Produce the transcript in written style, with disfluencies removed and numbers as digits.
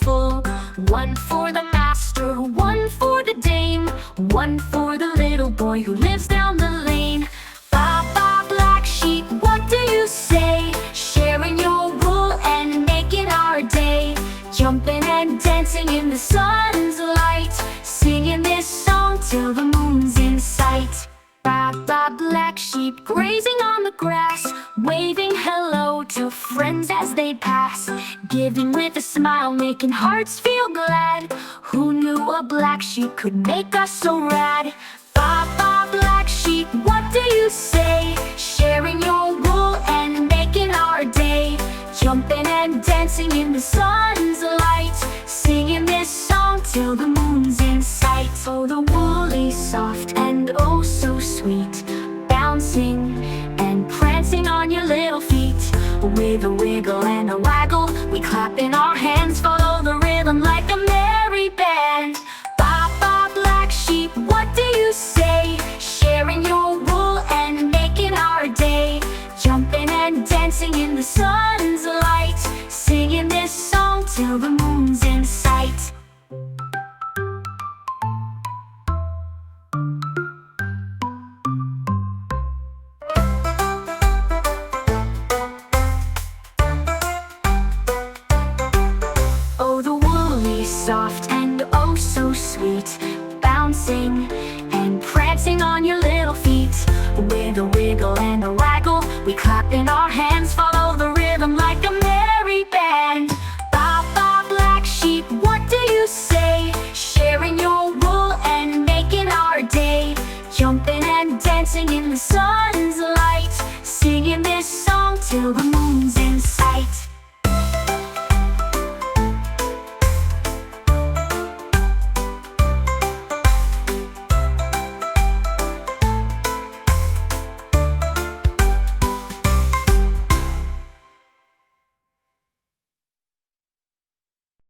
playful. One for the master, one for the dame, one for the little boy who lives down the lane. Baa Baa Black Sheep, what do you say? Sharing your wool and making our day. Jumping and dancing in the sun's light, singing this song till the moon's in sight. Baa Baa Black Sheep grazing on the grass, waving hello to friends as they pass. Giving with a smile, making hearts feel glad. Who knew a black sheep could make us so rad? Baa Baa Black Sheep, what do you say? Sharing your wool and making our day. Jumping and dancing in the sun's light, singing this song till the moon's in sight. Oh, the wool is soft and oh so sweet, bouncing and prancing on your little feet. With a wiggle and a waggle, we clap in our hands, follow the rhythm like a merry band. Baa Baa Black Sheep, what do you say? Sharing your wool and making our day. Jumping and dancing in the sun's light, singing this song till the moon's in sight. Oh, the wool is soft and oh so sweet, bouncing and prancing on your little feet. With a wiggle and a waggle, we clap in our hands, follow the